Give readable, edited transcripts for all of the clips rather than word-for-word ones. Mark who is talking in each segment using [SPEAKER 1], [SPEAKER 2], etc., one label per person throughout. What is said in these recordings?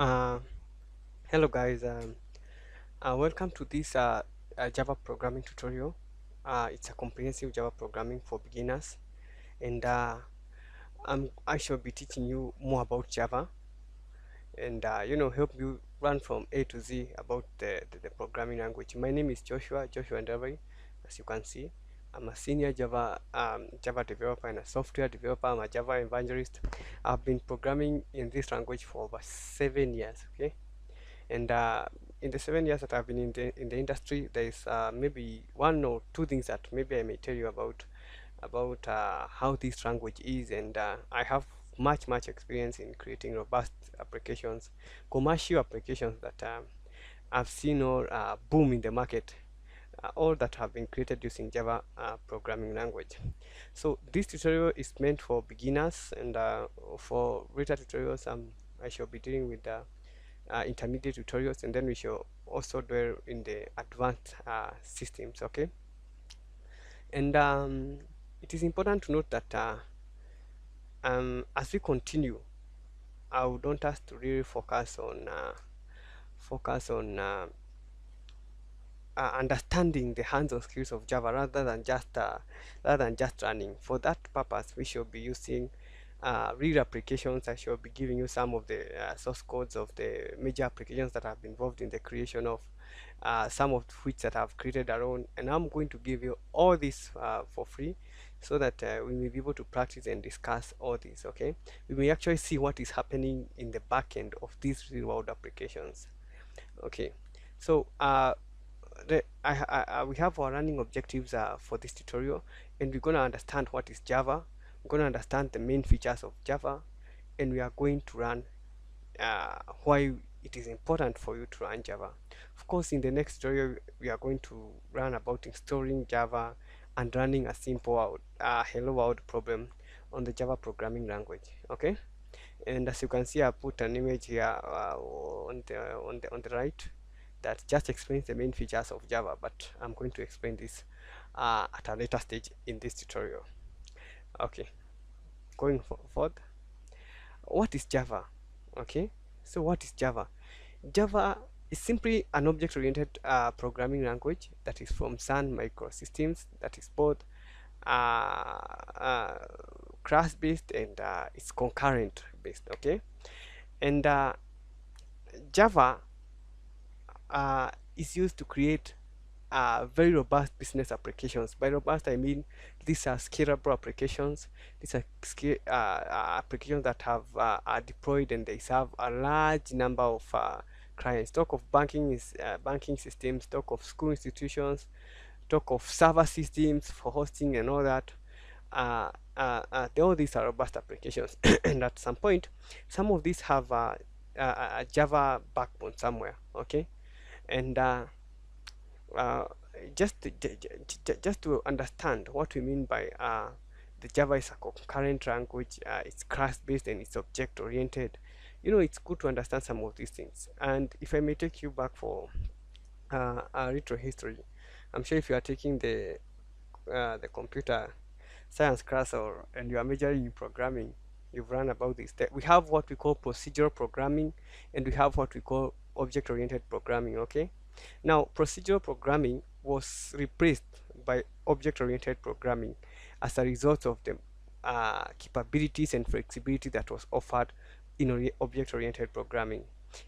[SPEAKER 1] Uh, Hello guys, welcome to this Java programming tutorial. It's a comprehensive Java programming for beginners, and I shall be teaching you more about Java, and help you run from A to Z about the programming language. My name is Joshua Ndavi. As you can see, I'm a senior Java developer and a software developer. I'm a Java evangelist. I've been programming in this language for over 7 years. Okay. And in the 7 years that I've been in the industry, there is maybe one or two things that maybe I may tell you about how this language is, and I have much experience in creating robust applications, commercial applications that I've seen all boom in the market. All that have been created using Java programming language. So this tutorial is meant for beginners, and for later tutorials, I shall be dealing with intermediate tutorials, and then we shall also dwell in the advanced systems. Okay. And it is important to note that as we continue, I would want us to really focus on understanding the hands-on skills of Java rather than just running. For that purpose, we shall be using real applications. I shall be giving you some of the source codes of the major applications that have been involved in the creation of some of which that I've created around, and I'm going to give you all this for free so that we may be able to practice and discuss all this. Okay, we may actually see what is happening in the back end of these real world applications. Okay, so we have our running objectives for this tutorial, and we're going to understand what is Java. We're going to understand the main features of Java, and we are going to run why it is important for you to run Java. Of course, in the next tutorial, we are going to learn about installing Java and running a simple hello world problem on the Java programming language. Okay, and as you can see, I put an image here on the right that just explains the main features of Java, but I'm going to explain this at a later stage in this tutorial. Okay, going forward, what is Java? Okay, so what is Java? Java is simply an object-oriented programming language that is from Sun Microsystems, that is both uh, class-based and it's concurrent-based. Okay, and Java is used to create very robust business applications. By robust, I mean these are scalable applications. These are applications that are deployed and they serve a large number of clients. Talk of banking is banking systems. Talk of school institutions. Talk of server systems for hosting and all that. All these are robust applications, and at some point, some of these have a Java backbone somewhere. Okay, and uh, just to understand what we mean by the Java is a concurrent language, it's class-based and it's object-oriented. It's good to understand some of these things. And if I may take you back for a retro history, I'm sure if you are taking the computer science class and you are majoring in programming, you've run about this. We have what we call procedural programming, and we have what we call object-oriented programming. Okay. Now, procedural programming was replaced by object-oriented programming as a result of the capabilities and flexibility that was offered in object-oriented programming.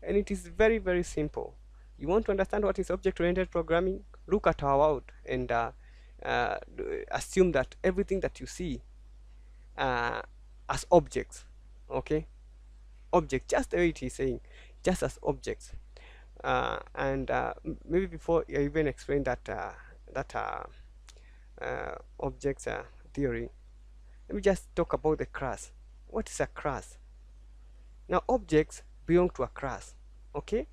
[SPEAKER 1] And it is very simple. You want to understand what is object-oriented programming? Look at our world and uh, assume that everything that you see uh, as objects, okay? Object, just the way it is saying, just as objects. And maybe before I even explain that objects theory, let me just talk about the class. What is a class? Now, objects belong to a class. Okay,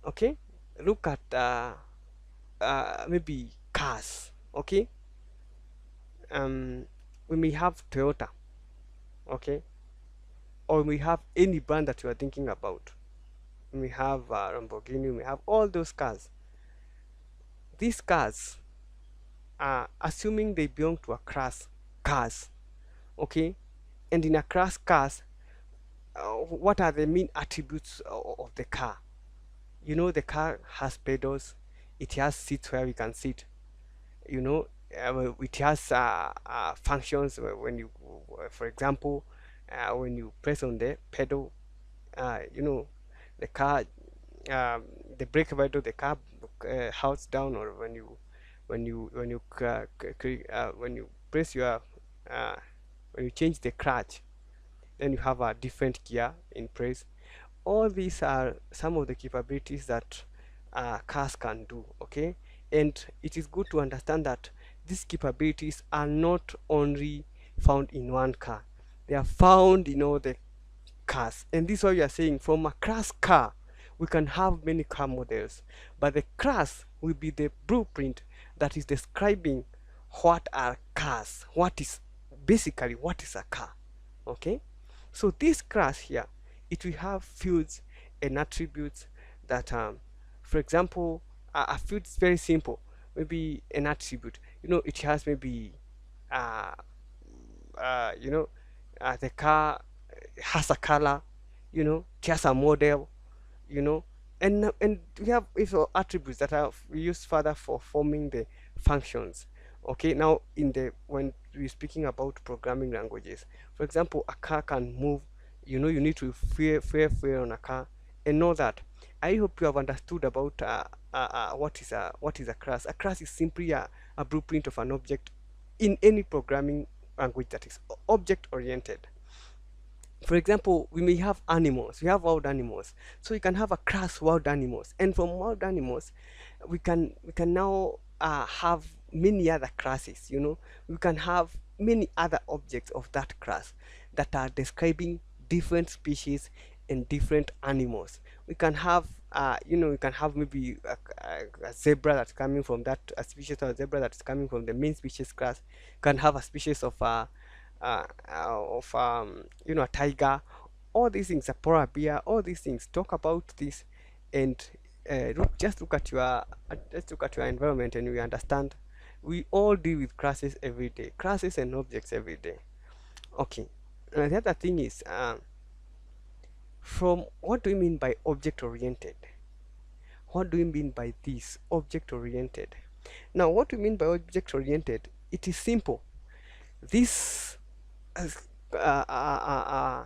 [SPEAKER 1] okay. Look at maybe cars. Okay, um, we may have Toyota. Okay, or we have any brand that you are thinking about. We have Lamborghini. We have all those cars. These cars, assuming they belong to a class cars, okay, and in a class cars, what are the main attributes of the car? You know, the car has pedals, it has seats where we can sit, you know, it has functions when you, for example, when you press on the pedal, you know, the car, um, the brake pedal, the car holds down, or when you press your uh, when you change the clutch, then you have a different gear in place. All these are some of the capabilities that cars can do, okay? And it is good to understand that these capabilities are not only found in one car, they are found in all the cars. And this is what you are saying, from a class car we can have many car models, but the class will be the blueprint that is describing what are cars, what is basically what is a car, okay? So this class here, it will have fields and attributes that, for example, a field is very simple. Maybe an attribute, you know, it has maybe, uh, you know, the car has a color, you know, it has a model, you know, and we have also attributes that are used further for forming the functions. Okay, now in the when we're speaking about programming languages, for example, a car can move, you know, you need to fare on a car and know that. I hope you have understood about what is a class. A class is simply a blueprint of an object in any programming language that is object oriented. For example, we may have animals, we have wild animals, so we can have a class wild animals, and from wild animals we can now have many other classes, you know, we can have many other objects of that class that are describing different species and different animals. We can have you know, we can have maybe a zebra that's coming from that, a species of zebra that's coming from the main species class. Can have a species of you know, a tiger. All these things, a polar bear, all these things, talk about this. And just look at your environment and we understand we all deal with classes every day, classes and objects every day. Okay, the other thing is, from what do you mean by object oriented? What do you mean by this object oriented? Now, what do you mean by object oriented? It is simple. This uh, uh, uh,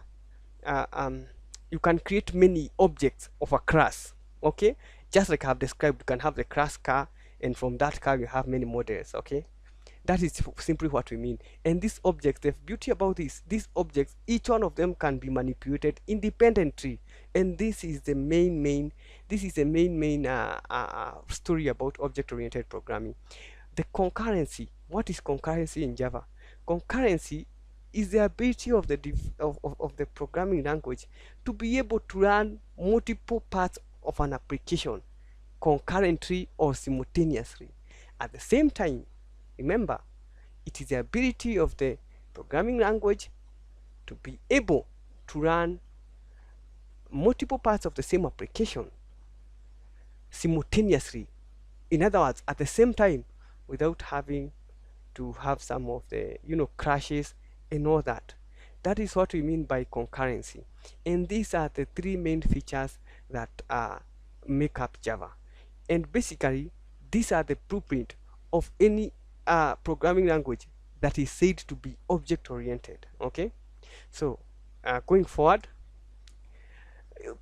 [SPEAKER 1] uh, um, you can create many objects of a class, okay? Just like I've described, you can have the class car, and from that car you have many models, okay? That is simply what we mean. And these objects, the beauty about these objects, each one of them can be manipulated independently. And this is the main story about object-oriented programming. The concurrency. What is concurrency in Java? Concurrency is the ability of the programming language to be able to run multiple parts of an application concurrently or simultaneously at the same time. Remember, it is the ability of the programming language to be able to run multiple parts of the same application simultaneously. In other words, at the same time, without having to have some of the, you know, crashes and all that. That is what we mean by concurrency. And these are the three main features that make up Java. And basically, these are the blueprint of any programming language that is said to be object oriented. Okay, so going forward,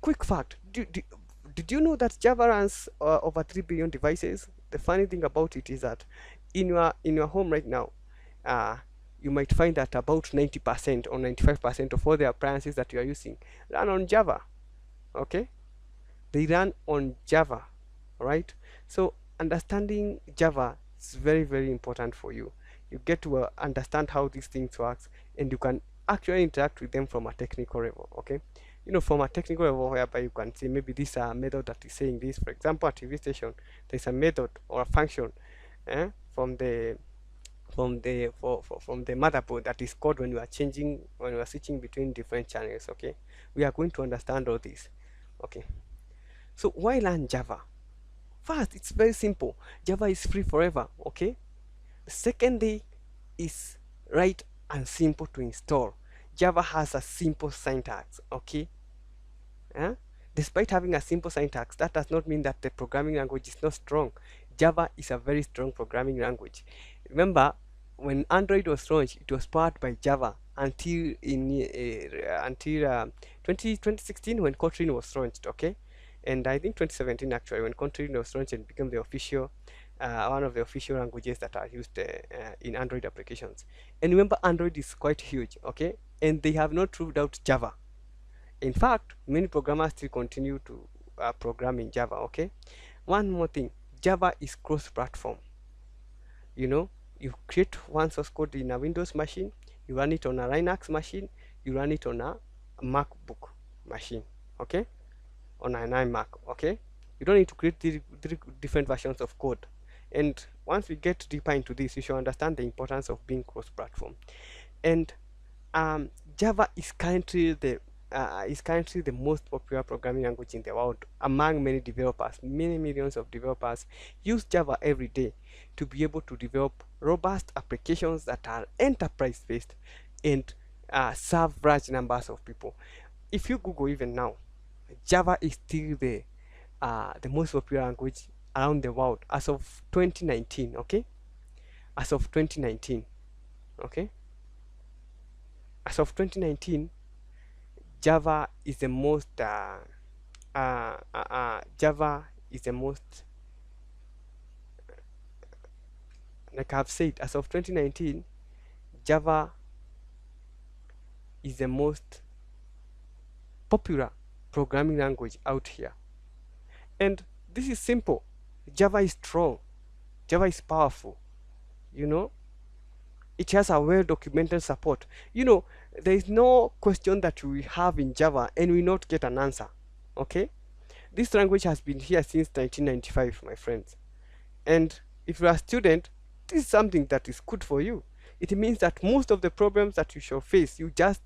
[SPEAKER 1] quick fact: did you know that Java runs over 3 billion devices? The funny thing about it is that in your home right now, uh, you might find that about 90% or 95% of all the appliances that you are using run on Java. Okay, they run on Java, right? So understanding Java is very, very important for you. You get to understand how these things works, and you can actually interact with them from a technical level. Okay, you know, from a technical level whereby you can say maybe this method that is saying this. For example, at TV station, there's a method or a function from the from the motherboard that is called when you are switching between different channels. Okay, we are going to understand all this. Okay, so why learn Java? First, it's very simple. Java is free forever. Okay, the second day is right and simple to install. Java has a simple syntax, okay? Eh? Despite having a simple syntax, that does not mean that the programming language is not strong. Java is a very strong programming language. Remember, when Android was launched, it was powered by Java until 2016 when Kotlin was launched, okay? And I think 2017 actually when Kotlin was launched and became the official one of the official languages that are used in Android applications. And remember, Android is quite huge, okay? And they have not ruled out Java. In fact, many programmers still continue to program in Java, okay? One more thing, Java is cross-platform. You know, you create one source code in a Windows machine, you run it on a Linux machine, you run it on a MacBook machine, okay? On an iMac, okay? You don't need to create three different versions of code. And once we get deeper into this, you should understand the importance of being cross-platform. And Java is currently the most popular programming language in the world among many developers. Many millions of developers use Java every day to be able to develop robust applications that are enterprise-based and serve large numbers of people. If you Google even now, Java is still the most popular language around the world as of 2019. Okay, as of 2019. Okay, as of 2019. Java is the most Java is the most, like I've said, as of 2019, Java is the most popular programming language out here. And this is simple. Java is strong. Java is powerful. You know, it has a well-documented support. You know, there is no question that we have in Java and we not get an answer. Okay, this language has been here since 1995, my friends. And if you're a student, this is something that is good for you. It means that most of the problems that you shall face, we just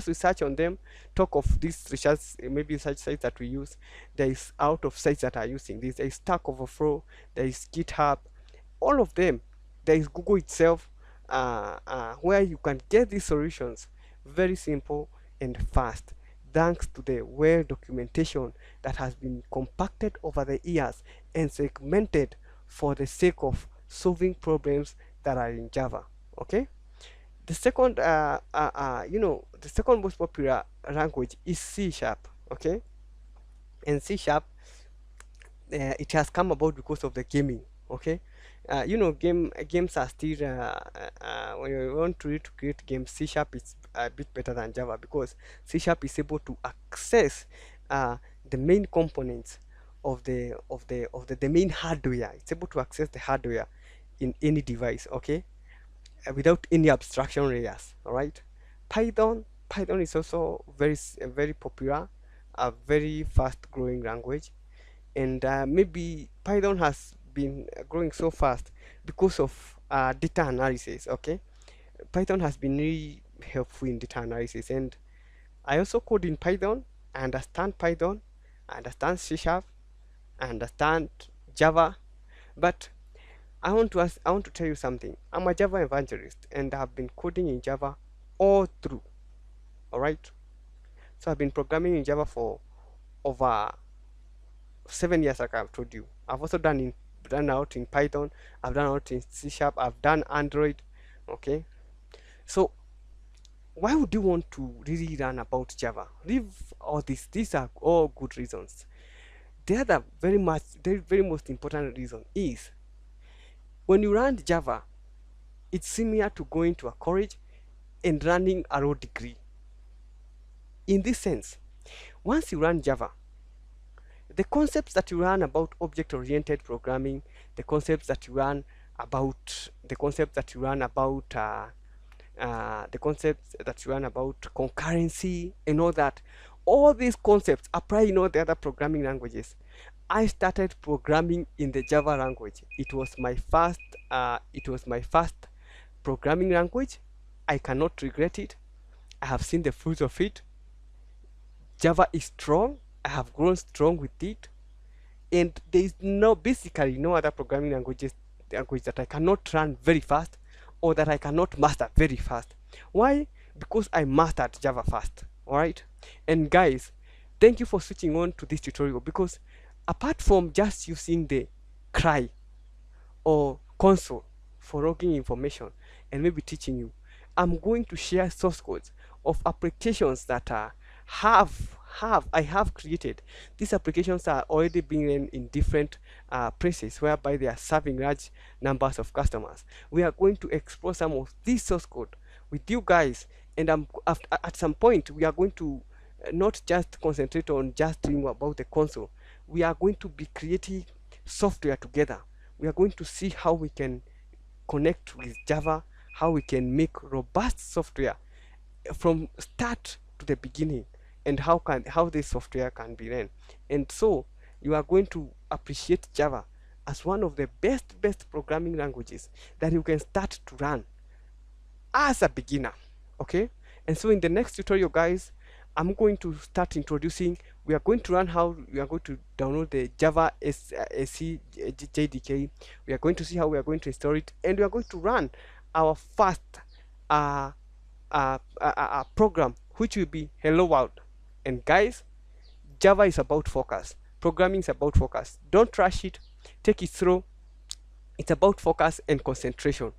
[SPEAKER 1] research on them, talk of this research, maybe such sites that we use. There is out of sites that are using this. There is Stack Overflow, there is GitHub, all of them. There is Google itself, where you can get these solutions very simple and fast, thanks to the well documentation that has been compacted over the years and segmented for the sake of solving problems that are in Java. Okay. The second, the second most popular language is C Sharp. Okay, and C Sharp, it has come about because of the gaming. Okay, games are still when you want to create games, C Sharp is a bit better than Java because C Sharp is able to access the main components of the main hardware. It's able to access the hardware in any device. Okay, without any abstraction layers. All right. Python is also very popular, a very fast growing language, and maybe Python has been growing so fast because of data analysis. Okay, Python has been really helpful in data analysis, and I also code in Python. I understand Python, I understand C Sharp, I understand Java, but I want to tell you something. I'm a Java evangelist and I've been coding in Java all through. All right. So I've been programming in Java for over 7 years, like I've told you. I've also done out in Python. I've done out in C Sharp. I've done Android. Okay. So why would you want to really learn about Java? Leave all this. These are all good reasons. The other very most important reason is when you learn Java, it's similar to going to a college and running a law degree. In this sense, once you learn Java, the concepts that you learn about object-oriented programming, the concepts that you learn about concurrency and all that, all these concepts apply in all the other programming languages. I started programming in the Java language. It was my first programming language. I cannot regret it. I have seen the fruits of it. Java is strong. I have grown strong with it. And there is basically no other programming language that I cannot run very fast or that I cannot master very fast. Why? because I mastered Java fast. All right. And guys, thank you for switching on to this tutorial, because apart from just using the cry or console for logging information and maybe teaching you, I'm going to share source codes of applications that I have created. These applications are already being run in different places whereby they are serving large numbers of customers. We are going to explore some of these source code with you guys, and at some point we are going to not just concentrate on just doing about the console. We are going to be creating software together. We are going to see how we can connect with Java, how we can make robust software from start to the beginning, and how this software can be run. And so you are going to appreciate Java as one of the best programming languages that you can start to run as a beginner. Okay. And so in the next tutorial, guys, I'm going to start introducing, we are going to run how we are going to download the Java SC JDK. We are going to see how we are going to install it, and we are going to run our first program, which will be Hello World. And guys, Java is about focus. Programming is about focus. Don't rush it. Take it slow. It's about focus and concentration.